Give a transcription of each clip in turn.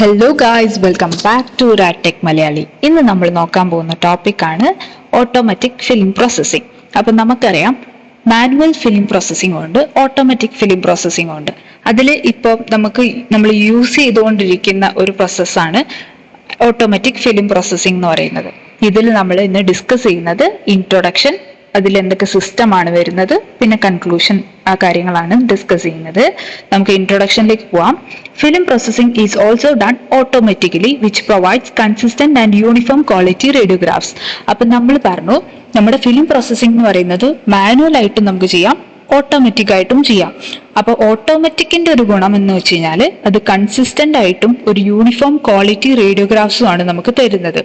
Hello guys, welcome back to Ratech Malayali. ഇന്ന് നമ്മൾ നോക്കാൻ പോകുന്ന ടോപ്പിക് ആണ് ഓട്ടോമാറ്റിക് ഫിലിം പ്രോസസ്സിംഗ്. അപ്പൊ നമുക്കറിയാം, മാനുവൽ ഫിലിം പ്രോസസ്സിംഗ് ഉണ്ട്, ഓട്ടോമാറ്റിക് ഫിലിം പ്രോസസ്സിംഗ് ഉണ്ട്. അതിൽ ഇപ്പോൾ നമ്മൾ യൂസ് ചെയ്തുകൊണ്ടിരിക്കുന്ന ഒരു പ്രോസസ്സാണ് ഓട്ടോമാറ്റിക് ഫിലിം പ്രോസസ്സിംഗ് എന്ന് പറയുന്നത്. ഇതിൽ നമ്മൾ ഇന്ന് ഡിസ്കസ് ചെയ്യുന്നത് ഇൻട്രൊഡക്ഷൻ, അതിൽ എന്തൊക്കെ സിസ്റ്റമാണ് വരുന്നത്, പിന്നെ കൺക്ലൂഷൻ, ആ കാര്യങ്ങളാണ് ഡിസ്കസ് ചെയ്യുന്നത്. നമുക്ക് ഇൻട്രൊഡക്ഷനിലേക്ക് പോവാം. Film processing is also done automatically which provides consistent and uniform quality radiographs. അപ്പൊ നമ്മൾ പറഞ്ഞു, നമ്മുടെ ഫിലിം പ്രോസസ്സിംഗ് എന്ന് പറയുന്നത് മാനുവൽ ആയിട്ടും നമുക്ക് ചെയ്യാം, ഓട്ടോമാറ്റിക് ആയിട്ടും ചെയ്യാം. അപ്പൊ ഓട്ടോമാറ്റിക്കിന്റെ ഒരു ഗുണം എന്ന് വെച്ച് കഴിഞ്ഞാൽ അത് കൺസിസ്റ്റന്റ് ആയിട്ടും ഒരു യൂണിഫോം ക്വാളിറ്റി റേഡിയോഗ്രാഫ്സും ആണ് നമുക്ക് തരുന്നത്.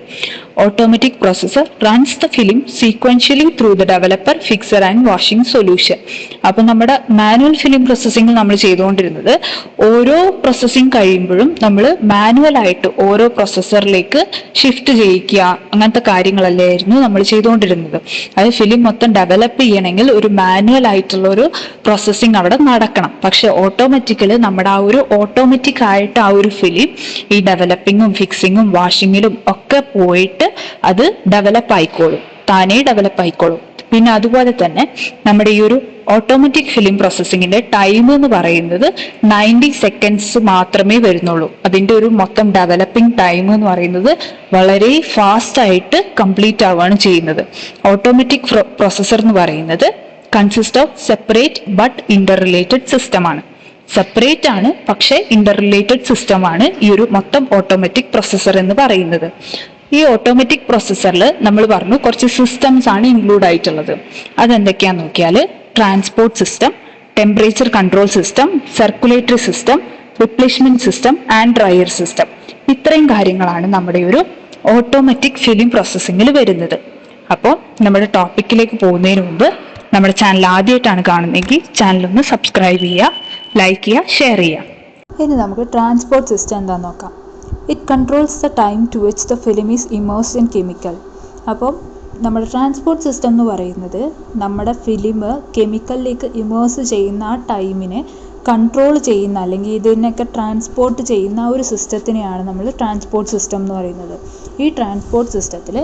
Automatic processor runs the film sequentially through the developer, fixer and washing solution. അപ്പൊ നമ്മുടെ മാനുവൽ ഫിലിം പ്രോസസ്സിംഗ് നമ്മൾ ചെയ്തുകൊണ്ടിരുന്നത് ഓരോ പ്രോസസ്സിംഗ് കഴിയുമ്പോഴും നമ്മൾ മാനുവൽ ആയിട്ട് ഓരോ പ്രോസസ്സറിലേക്ക് ഷിഫ്റ്റ് ചെയ്യിക്കുക, അങ്ങനത്തെ കാര്യങ്ങളല്ലായിരുന്നു നമ്മൾ ചെയ്തുകൊണ്ടിരുന്നത്. അതായത് ഫിലിം മൊത്തം ഡെവലപ്പ് ചെയ്യണമെങ്കിൽ ഒരു മാനുവൽ ആയിട്ടുള്ള ഒരു പ്രോസസ്സിംഗ് അവിടെ നടക്കണം. പക്ഷെ ഓട്ടോമാറ്റിക്കല് നമ്മുടെ ആ ഒരു ഓട്ടോമാറ്റിക് ആയിട്ട് ആ ഒരു ഫിലിം ഈ ഡെവലപ്പിങ്ങും ഫിക്സിങ്ങും വാഷിങ്ങിലും ഒക്കെ പോയിട്ട് അത് ഡെവലപ്പ് ആയിക്കോളും, താനേ ഡെവലപ്പ് ആയിക്കോളും. പിന്നെ അതുപോലെ തന്നെ നമ്മുടെ ഈ ഒരു ഓട്ടോമാറ്റിക് ഫിലിം പ്രോസസ്സിങ്ങിന്റെ ടൈം എന്ന് പറയുന്നത് 90 സെക്കൻഡ്സ് മാത്രമേ വരുന്നുള്ളൂ. അതിന്റെ ഒരു മൊത്തം ഡെവലപ്പിംഗ് ടൈം എന്ന് പറയുന്നത് വളരെ ഫാസ്റ്റ് ആയിട്ട് കംപ്ലീറ്റ് ആവുകയാണ് ചെയ്യുന്നത്. ഓട്ടോമാറ്റിക് പ്രോസസ്സർ എന്ന് പറയുന്നത് consist of separate but Inter related system ആണ്. സെപ്പറേറ്റ് ആണ്, പക്ഷേ ഇന്റർ റിലേറ്റഡ് സിസ്റ്റം ആണ് ഈ ഒരു മൊത്തം ഓട്ടോമാറ്റിക് പ്രോസസ്സർ എന്ന് പറയുന്നത്. ഈ ഓട്ടോമാറ്റിക് പ്രോസസ്സറിൽ നമ്മൾ പറഞ്ഞു കുറച്ച് സിസ്റ്റംസ് ആണ് ഇൻക്ലൂഡ് ആയിട്ടുള്ളത്. അതെന്തൊക്കെയാന്ന് നോക്കിയാൽ transport system, temperature control system, circulatory system, replacement system and dryer system. ഇത്രയും കാര്യങ്ങളാണ് നമ്മുടെ ഒരു ഓട്ടോമാറ്റിക് ഫിലിം പ്രോസസ്സിങ്ങിൽ വരുന്നത്. അപ്പോൾ നമ്മുടെ ടോപ്പിക്കിലേക്ക് പോകുന്നതിന് മുമ്പ് നമ്മുടെ ചാനൽ ആദ്യമായിട്ടാണ് കാണുന്നതെങ്കിൽ ചാനലൊന്ന് സബ്സ്ക്രൈബ് ചെയ്യുക, ലൈക്ക് ചെയ്യുക, ഷെയർ ചെയ്യുക. ഇനി നമുക്ക് ട്രാൻസ്പോർട്ട് സിസ്റ്റം എന്താണെന്ന് നോക്കാം. It controls the time to which the film is immersed in chemical. അപ്പം നമ്മുടെ ട്രാൻസ്പോർട്ട് സിസ്റ്റം എന്ന് പറയുന്നത് നമ്മുടെ ഫിലിം കെമിക്കലിലേക്ക് ഇമേഴ്സ് ചെയ്യുന്ന ആ ടൈമിനെ കൺട്രോൾ ചെയ്യുന്ന, അല്ലെങ്കിൽ ഇതിനൊക്കെ ട്രാൻസ്പോർട്ട് ചെയ്യുന്ന ഒരു സിസ്റ്റത്തിനെയാണ് നമ്മൾ ട്രാൻസ്പോർട്ട് സിസ്റ്റം എന്ന് പറയുന്നത്. ഈ ട്രാൻസ്പോർട്ട് സിസ്റ്റത്തിൽ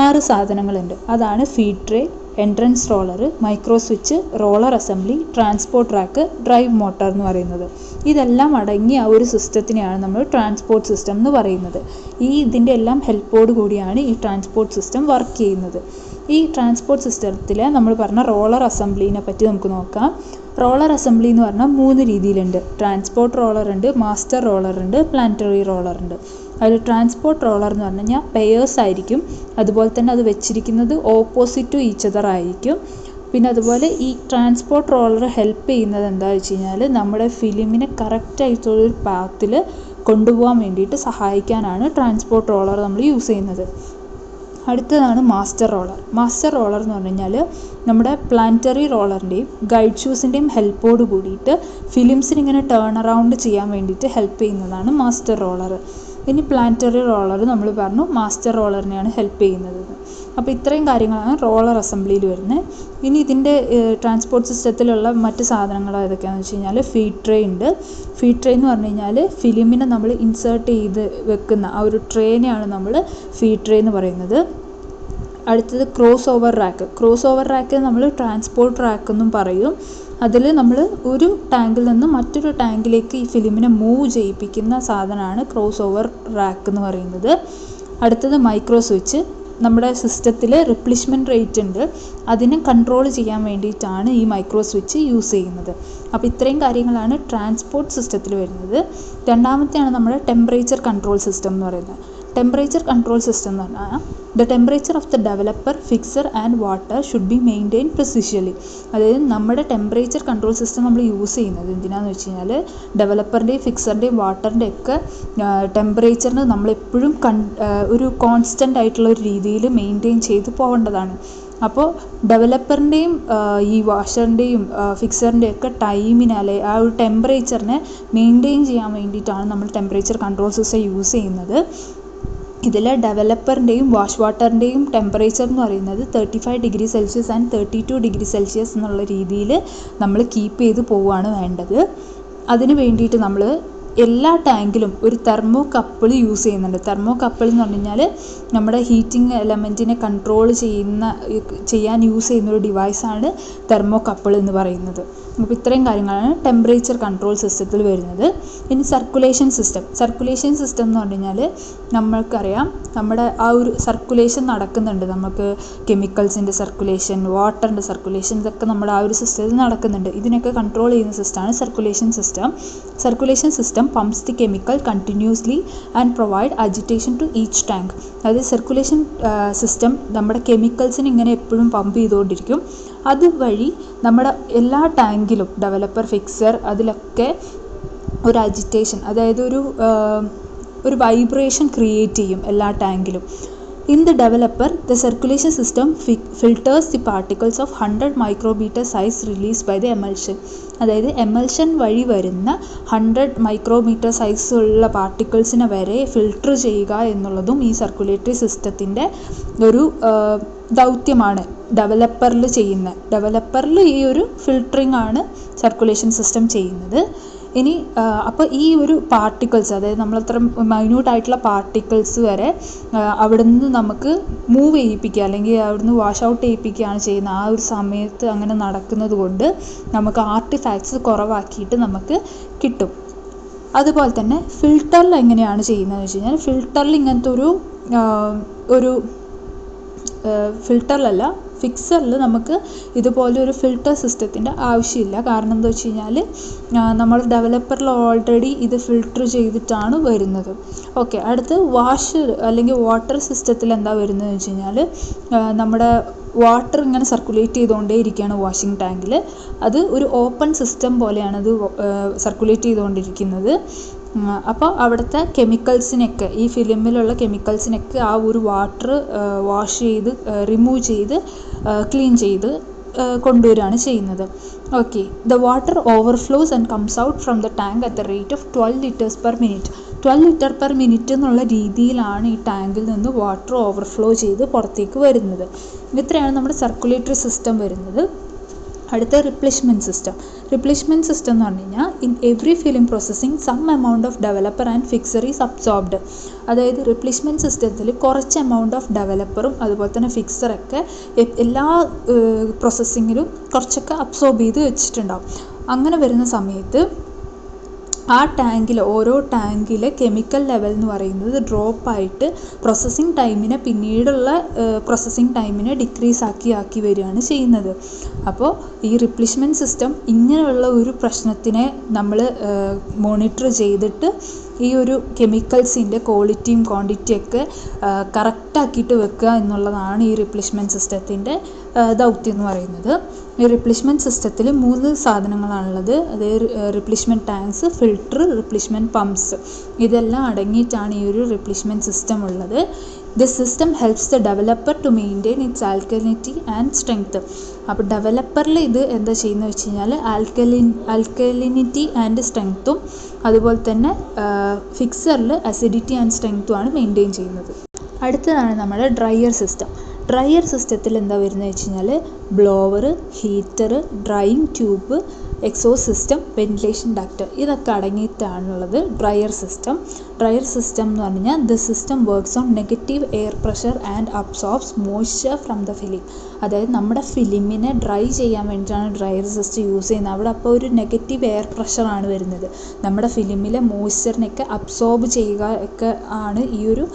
6 സാധനങ്ങളുണ്ട്. അതാണ് feed tray, entrance roller, micro switch, roller assembly, transport track, drive motor എന്ന് പറയുന്നത്. ഇതെല്ലാം അടങ്ങിയ ആ ഒരു സിസ്റ്റത്തിനെയാണ് നമ്മൾ ട്രാൻസ്പോർട്ട് സിസ്റ്റം എന്ന് പറയുന്നത്. ഇതിൻ്റെ എല്ലാം ഹെൽപ്പോട് കൂടിയാണ് ഈ ട്രാൻസ്പോർട്ട് സിസ്റ്റം വർക്ക് ചെയ്യുന്നത്. ഈ ട്രാൻസ്പോർട്ട് സിസ്റ്റത്തിൽ നമ്മൾ പറഞ്ഞ റോളർ അസംബ്ലിനെ പറ്റി നമുക്ക് നോക്കാം. റോളർ അസംബ്ലി എന്ന് പറഞ്ഞാൽ 3 രീതിയിലുണ്ട്. ട്രാൻസ്പോർട്ട് റോളർ ഉണ്ട്, മാസ്റ്റർ റോളർ ഉണ്ട്, പ്ലാനറ്ററി റോളർ ഉണ്ട്. അതിൽ ട്രാൻസ്പോർട്ട് റോളർ എന്ന് പറഞ്ഞു കഴിഞ്ഞാൽ പെയേഴ്സ് ആയിരിക്കും. അതുപോലെ തന്നെ അത് വെച്ചിരിക്കുന്നത് ഓപ്പോസിറ്റ് ടു ഈച്ച് അതർ ആയിരിക്കും. പിന്നെ അതുപോലെ ഈ ട്രാൻസ്പോർട്ട് റോളർ ഹെൽപ്പ് ചെയ്യുന്നത് എന്താണെന്ന് വെച്ച് കഴിഞ്ഞാൽ നമ്മുടെ ഫിലിമിനെ കറക്റ്റായിട്ടുള്ളൊരു പാത്തിൽ കൊണ്ടുപോകാൻ വേണ്ടിയിട്ട് സഹായിക്കാനാണ് ട്രാൻസ്പോർട്ട് റോളർ നമ്മൾ യൂസ് ചെയ്യുന്നത്. അടുത്തതാണ് മാസ്റ്റർ റോളർ. മാസ്റ്റർ റോളർ എന്ന് പറഞ്ഞു കഴിഞ്ഞാൽ നമ്മുടെ പ്ലാനറ്ററി റോളറിൻ്റെയും ഗൈഡ് ഷൂസിൻ്റെയും ഹെൽപ്പോട് കൂടിയിട്ട് ഫിലിംസിന് ഇങ്ങനെ ടേൺ അറൗണ്ട് ചെയ്യാൻ വേണ്ടിയിട്ട് ഹെൽപ്പ് ചെയ്യുന്നതാണ് മാസ്റ്റർ റോളർ. ഇനി പ്ലാനറ്ററി റോളർ നമ്മൾ പറഞ്ഞു മാസ്റ്റർ റോളറിനെയാണ് ഹെൽപ്പ് ചെയ്യുന്നത്. അപ്പോൾ ഇത്രയും കാര്യങ്ങളാണ് റോളർ അസംബ്ലിയിൽ വരുന്നത്. ഇനി ഇതിൻ്റെ ട്രാൻസ്പോർട്ട് സിസ്റ്റത്തിലുള്ള മറ്റ് സാധനങ്ങൾ ഏതൊക്കെയാണെന്ന് വെച്ച് കഴിഞ്ഞാൽ ഫീഡ് ട്രേ ഉണ്ട്. ഫീഡ് ട്രേ എന്ന് പറഞ്ഞു കഴിഞ്ഞാൽ ഫിലിമിനെ നമ്മൾ ഇൻസേർട്ട് ചെയ്ത് വെക്കുന്ന ആ ഒരു ട്രേനെയാണ് നമ്മൾ ഫീഡ് ട്രേ എന്ന് പറയുന്നത്. അടുത്തത് cross over rack. Cross over rack നമ്മൾ ട്രാൻസ്പോർട്ട് റാക്ക് എന്നും പറയും. അതിൽ നമ്മൾ ഒരു ടാങ്കിൽ നിന്ന് മറ്റൊരു ടാങ്കിലേക്ക് ഈ ഫിലിമിനെ മൂവ് ചെയ്യിപ്പിക്കുന്ന സാധനമാണ് ക്രോസ് ഓവർ റാക്ക് എന്ന് പറയുന്നത്. അടുത്തത് മൈക്രോ സ്വിച്ച്. നമ്മുടെ സിസ്റ്റത്തിൽ റിപ്ലേസ്മെൻറ്റ് റേറ്റ് ഉണ്ട്, അതിനെ കൺട്രോൾ ചെയ്യാൻ വേണ്ടിയിട്ടാണ് ഈ മൈക്രോ സ്വിച്ച് യൂസ് ചെയ്യുന്നത്. അപ്പോൾ ഇത്രയും കാര്യങ്ങളാണ് ട്രാൻസ്പോർട്ട് സിസ്റ്റത്തിൽ വരുന്നത്. രണ്ടാമത്തെയാണ് നമ്മുടെ ടെമ്പറേച്ചർ കൺട്രോൾ സിസ്റ്റം എന്ന് പറയുന്നത്. ടെമ്പറേച്ചർ കൺട്രോൾ സിസ്റ്റം എന്ന് പറഞ്ഞാൽ the temperature of the developer, fixer and water should be maintain precisely. അതായത് നമ്മുടെ ടെമ്പറേച്ചർ കൺട്രോൾ സിസ്റ്റം നമ്മൾ യൂസ് ചെയ്യുന്നത് എന്തിനാണെന്ന് വെച്ച് കഴിഞ്ഞാൽ ഡെവലപ്പറിൻ്റെയും ഫിക്സറിൻ്റെയും വാട്ടറിൻ്റെയും ഒക്കെ ടെമ്പറേച്ചറിന് നമ്മളെപ്പോഴും ഒരു കോൺസ്റ്റൻ്റ് ആയിട്ടുള്ള ഒരു രീതിയിൽ മെയിൻറ്റെയിൻ ചെയ്ത് പോകേണ്ടതാണ്. അപ്പോൾ ഡെവലപ്പറിൻ്റെയും ഈ വാഷറിൻ്റെയും ഫിക്സറിൻ്റെയും ഒക്കെ ടൈമിനെ അല്ലെ ആ ഒരു ടെമ്പറേച്ചറിനെ മെയിൻറ്റെയിൻ ചെയ്യാൻ വേണ്ടിയിട്ടാണ് നമ്മൾ ടെമ്പറേച്ചർ കൺട്രോൾ സിസ്റ്റം യൂസ് ചെയ്യുന്നത്. ഇതിൽ ഡെവലപ്പറിൻ്റെയും വാഷ് വാട്ടറിൻ്റെയും ടെമ്പറേച്ചർ എന്ന് പറയുന്നത് 35 degree Celsius and 32 degree Celsius എന്നുള്ള രീതിയിൽ നമ്മൾ കീപ്പ് ചെയ്ത് പോവുകയാണ് വേണ്ടത്. അതിന് വേണ്ടിയിട്ട് നമ്മൾ എല്ലാ ടാങ്കിലും ഒരു തെർമോ കപ്പിൾ യൂസ് ചെയ്യുന്നുണ്ട്. തെർമോ കപ്പിൾ എന്ന് പറഞ്ഞു കഴിഞ്ഞാൽ നമ്മുടെ ഹീറ്റിംഗ് എലമെൻറ്റിനെ കൺട്രോൾ ചെയ്യാൻ യൂസ് ചെയ്യുന്ന ഒരു ഡിവൈസാണ് തെർമോ കപ്പിൾ എന്ന് പറയുന്നത്. അപ്പോൾ ഇത്രയും കാര്യങ്ങളാണ് ടെമ്പറേച്ചർ കൺട്രോൾ സിസ്റ്റത്തിൽ വരുന്നത്. ഇനി സർക്കുലേഷൻ സിസ്റ്റം എന്ന് പറഞ്ഞു കഴിഞ്ഞാൽ നമ്മൾക്കറിയാം നമ്മുടെ ആ ഒരു സർക്കുലേഷൻ നടക്കുന്നുണ്ട്. നമുക്ക് കെമിക്കൽസിൻ്റെ സർക്കുലേഷൻ, വാട്ടറിൻ്റെ സർക്കുലേഷൻ, ഇതൊക്കെ നമ്മുടെ ആ ഒരു സിസ്റ്റത്തിൽ നടക്കുന്നുണ്ട്. ഇതിനൊക്കെ കൺട്രോൾ ചെയ്യുന്ന സിസ്റ്റമാണ് circulation system. Circulation system pumps the chemical continuously and provide agitation to each tank. അതായത് സർക്കുലേഷൻ സിസ്റ്റം നമ്മുടെ കെമിക്കൽസിന് ഇങ്ങനെ എപ്പോഴും പമ്പ് ചെയ്തുകൊണ്ടിരിക്കും. അതുവഴി നമ്മുടെ എല്ലാ ടാങ്കിലും ഡെവലപ്പർ, ഫിക്സർ, അതിലൊക്കെ ഒരു അജിറ്റേഷൻ, അതായത് ഒരു വൈബ്രേഷൻ ക്രിയേറ്റ് ചെയ്യും എല്ലാ ടാങ്കിലും. In the developer the circulation system filters the particles of 100 micrometer size release by the emulsion. അതായത് എമൽഷൻ വഴി വരുന്ന 100 മൈക്രോമീറ്റർ സൈസുള്ള പാർട്ടിക്കിൾസിനെ വരെ ഫിൽട്ടർ ചെയ്യുക എന്നുള്ളതും ഈ സർക്കുലേറ്ററി സിസ്റ്റത്തിൻ്റെ ഒരു ദൗത്യമാണ് ഡെവലപ്പറിൽ ഈ ഒരു ഫിൽട്ടറിങ് ആണ് സർക്കുലേഷൻ സിസ്റ്റം ചെയ്യുന്നത്. ഇനി അപ്പോൾ ഈ ഒരു പാർട്ടിക്കിൾസ്, അതായത് നമ്മളത്ര മൈന്യൂട്ടായിട്ടുള്ള പാർട്ടിക്കിൾസ് വരെ അവിടെ നിന്ന് നമുക്ക് മൂവ് ചെയ്യിപ്പിക്കുക അല്ലെങ്കിൽ അവിടുന്ന് വാഷ് ഔട്ട് ചെയ്യിപ്പിക്കുകയാണ് ചെയ്യുന്നത്. ആ ഒരു സമയത്ത് അങ്ങനെ നടക്കുന്നത് കൊണ്ട് നമുക്ക് ആർട്ടിഫാക്ട്സ് കുറവാക്കിയിട്ട് നമുക്ക് കിട്ടും. അതുപോലെ തന്നെ ഫിൽട്ടറിൽ എങ്ങനെയാണ് ചെയ്യുന്നതെന്ന് വെച്ച് കഴിഞ്ഞാൽ, ഫിൽട്ടറിൽ ഇങ്ങനത്തെ ഒരു ഫിൽട്ടറിലല്ല, ഫിക്സറിൽ നമുക്ക് ഇതുപോലെ ഒരു ഫിൽട്ടർ സിസ്റ്റത്തിൻ്റെ ആവശ്യമില്ല. കാരണം എന്താ വെച്ച് കഴിഞ്ഞാൽ നമ്മൾ ഡെവലപ്പറിൽ ഓൾറെഡി ഇത് ഫിൽട്ടർ ചെയ്തിട്ടാണ് വരുന്നത്. ഓക്കെ, അടുത്ത് അല്ലെങ്കിൽ വാട്ടർ സിസ്റ്റത്തിൽ എന്താ വരുന്നതെന്ന് വെച്ച് കഴിഞ്ഞാൽ, നമ്മുടെ വാട്ടർ ഇങ്ങനെ സർക്കുലേറ്റ് ചെയ്തുകൊണ്ടേ ഇരിക്കുകയാണ് വാഷിംഗ് ടാങ്കിൽ. അത് ഒരു ഓപ്പൺ സിസ്റ്റം പോലെയാണ് അത് സർക്കുലേറ്റ് ചെയ്തുകൊണ്ടിരിക്കുന്നത്. അപ്പോൾ അവിടുത്തെ കെമിക്കൽസിനൊക്കെ, ഈ ഫിലിമിലുള്ള കെമിക്കൽസിനൊക്കെ ആ ഒരു വാട്ടർ വാഷ് ചെയ്ത് റിമൂവ് ചെയ്ത് ക്ലീൻ ചെയ്ത് കൊണ്ടുവരികയാണ് ചെയ്യുന്നത്. Okay, the water overflows and comes out from the tank at the rate of 12 liters per minute. 12 liter per minute എന്നുള്ള രീതിയിലാണ് ഈ ടാങ്കിൽ നിന്ന് വാട്ടർ ഓവർഫ്ലോ ചെയ്ത് പുറത്തേക്ക് വരുന്നത്. ഇത്രയാണ് നമ്മുടെ സർക്കുലേറ്ററി സിസ്റ്റം വരുന്നത്. അടുത്ത റിപ്ലേസ്മെൻറ്റ് സിസ്റ്റം എന്ന് പറഞ്ഞു കഴിഞ്ഞാൽ, in every film processing some amount of developer and fixer is absorbed. അതായത് റിപ്ലേസ്മെൻറ്റ് സിസ്റ്റത്തിൽ കുറച്ച് എമൗണ്ട് ഓഫ് ഡെവലപ്പറും അതുപോലെ തന്നെ ഫിക്സറൊക്കെ എല്ലാ പ്രോസസ്സിങ്ങിലും കുറച്ചൊക്കെ അബ്സോർബ് ചെയ്ത് വെച്ചിട്ടുണ്ടാവും. അങ്ങനെ വരുന്ന സമയത്ത് ആ ഓരോ ടാങ്കിലെ കെമിക്കൽ ലെവൽ എന്ന് പറയുന്നത് ഡ്രോപ്പായിട്ട് പ്രോസസ്സിങ് ടൈമിനെ പിന്നീടുള്ള പ്രോസസ്സിങ് ടൈമിനെ ഡിക്രീസ് ആക്കി വരികയാണ് ചെയ്യുന്നത്. അപ്പോൾ ഈ റിപ്ലേസ്മെൻറ്റ് സിസ്റ്റം ഇങ്ങനെയുള്ള ഒരു പ്രശ്നത്തിനെ നമ്മൾ മോണിറ്റർ ചെയ്തിട്ട് ഈ ഒരു കെമിക്കൽസിൻ്റെ ക്വാളിറ്റിയും ക്വാണ്ടിറ്റിയൊക്കെ കറക്റ്റാക്കിയിട്ട് വെക്കുക എന്നുള്ളതാണ് ഈ റിപ്ലേസ്മെൻറ്റ് സിസ്റ്റത്തിൻ്റെ ദൗത്യം എന്ന് പറയുന്നത്. ഈ റിപ്ലേസ്മെൻറ്റ് സിസ്റ്റത്തിൽ 3 സാധനങ്ങളാണുള്ളത്. അതായത് replacement tanks, filter, replacement pumps, ഇതെല്ലാം അടങ്ങിയിട്ടാണ് ഈ ഒരു റിപ്ലേസ്മെൻറ്റ് സിസ്റ്റം ഉള്ളത്. This system helps the developer to maintain its alkalinity and strength. അപ്പോൾ ഡെവലപ്പറിൽ ഇത് എന്താ ചെയ്യുന്നത് വെച്ച് കഴിഞ്ഞാൽ ആൽക്കലിനിറ്റി ആൻഡ് സ്ട്രെങ്ത്തും അതുപോലെ തന്നെ ഫിക്സറിൽ അസിഡിറ്റി ആൻഡ് സ്ട്രെങ്ത്തുമാണ് മെയിൻറ്റെയിൻ ചെയ്യുന്നത്. അടുത്തതാണ് നമ്മുടെ ഡ്രയർ സിസ്റ്റത്തിൽ എന്താ വരുന്നത് വെച്ച് കഴിഞ്ഞാൽ, blower, heater, drying tube, exhaust system, ventilation duct, ഇതൊക്കെ അടങ്ങിയിട്ടാണുള്ളത് ഡ്രയർ സിസ്റ്റം എന്ന് പറഞ്ഞു കഴിഞ്ഞാൽ, the system works on negative air pressure and absorbs moisture from the film. അതായത് നമ്മുടെ ഫിലിമിനെ ഡ്രൈ ചെയ്യാൻ വേണ്ടിയിട്ടാണ് ഡ്രയർ സിസ്റ്റം യൂസ് ചെയ്യുന്നത്. അവിടെ അപ്പോൾ ഒരു നെഗറ്റീവ് എയർ പ്രഷറാണ് വരുന്നത്. നമ്മുടെ ഫിലിമിലെ മോയ്സ്ചറിനെയൊക്കെ അബ്സോർബ് ചെയ്യുക ഒക്കെ ആണ് ഈ ഒരു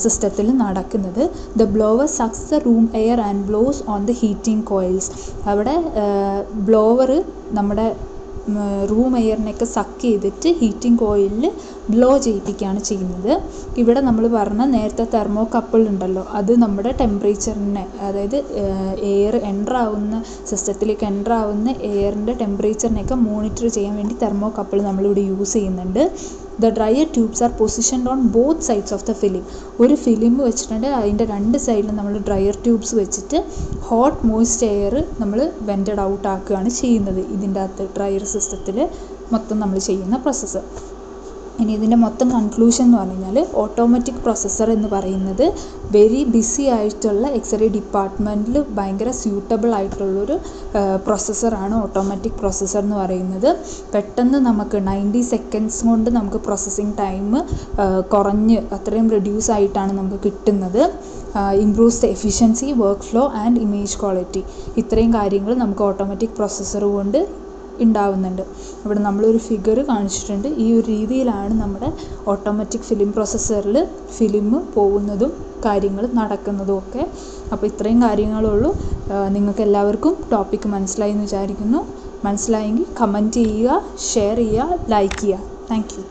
സിസ്റ്റത്തിൽ നടക്കുന്നത്. The blower sucks the room air and blows on the heating coils. അവിടെ ബ്ലോവർ നമ്മുടെ റൂം എയറിനെയൊക്കെ സക്ക് ചെയ്തിട്ട് ഹീറ്റിംഗ് കോയിലിൽ ബ്ലോ ചെയ്യിപ്പിക്കുകയാണ് ചെയ്യുന്നത്. ഇവിടെ നമ്മൾ പറഞ്ഞ നേരത്തെ തെർമോ കപ്പിൾ ഉണ്ടല്ലോ, അത് നമ്മുടെ ടെമ്പറേച്ചറിനെ, അതായത് എയർ സിസ്റ്റത്തിലേക്ക് എൻ്റർ ആവുന്ന എയറിൻ്റെ ടെമ്പറേച്ചറിനെയൊക്കെ മോണിറ്റർ ചെയ്യാൻ വേണ്ടി തെർമോ കപ്പിൾ നമ്മളിവിടെ യൂസ് ചെയ്യുന്നുണ്ട്. The dryer tubes are positioned on both sides of the film. ഒരു ഫിലിം വെച്ചിട്ടുണ്ട്, അതിൻ്റെ 2 സൈഡിലും നമ്മൾ ഡ്രയർ ട്യൂബ്സ് വെച്ചിട്ട് ഹോട്ട് മോയ്സ്റ്റ് എയർ നമ്മൾ വെൻറ്റഡ് ഔട്ട് ആക്കുകയാണ് ചെയ്യുന്നത്. ഇതിൻ്റെ അകത്ത് ഡ്രയർ സിസ്റ്റത്തിൽ മൊത്തം നമ്മൾ ചെയ്യുന്ന പ്രോസസ്സ്. ഇനി ഇതിൻ്റെ മൊത്തം കൺക്ലൂഷൻ എന്ന് പറഞ്ഞു കഴിഞ്ഞാൽ ഓട്ടോമാറ്റിക് പ്രൊസസ്സർ എന്ന് പറയുന്നത് വെരി ബിസി ആയിട്ടുള്ള എക്സ്റേ ഡിപ്പാർട്ട്മെൻറ്റിൽ ഭയങ്കര സ്യൂട്ടബിൾ ആയിട്ടുള്ളൊരു പ്രൊസസ്സറാണ് ഓട്ടോമാറ്റിക് പ്രൊസസ്സർ എന്ന് പറയുന്നത്. പെട്ടെന്ന് നമുക്ക് 90 സെക്കൻഡ്സ് കൊണ്ട് നമുക്ക് പ്രോസസ്സിങ് ടൈം കുറഞ്ഞ് അത്രയും റെഡ്യൂസ് ആയിട്ടാണ് നമുക്ക് കിട്ടുന്നത്. Improves the efficiency, work flow and image quality. ഇത്രയും കാര്യങ്ങൾ നമുക്ക് ഓട്ടോമാറ്റിക് പ്രൊസസ്സർ കൊണ്ട് ഉണ്ടാവുന്നുണ്ട്. ഇവിടെ നമ്മളൊരു ഫിഗർ കാണിച്ചിട്ടുണ്ട്. ഈ ഒരു രീതിയിലാണ് നമ്മുടെ ഓട്ടോമാറ്റിക് ഫിലിം പ്രോസസ്സറിൽ ഫിലിം പോകുന്നതും കാര്യങ്ങൾ നടക്കുന്നതും ഒക്കെ. അപ്പോൾ ഇത്രയും കാര്യങ്ങളുള്ളൂ. നിങ്ങൾക്ക് എല്ലാവർക്കും ടോപ്പിക്ക് മനസ്സിലായി എന്ന് വിചാരിക്കുന്നു. മനസ്സിലായെങ്കിൽ കമൻറ്റ് ചെയ്യുക, ഷെയർ ചെയ്യുക, ലൈക്ക് ചെയ്യുക. Thank you.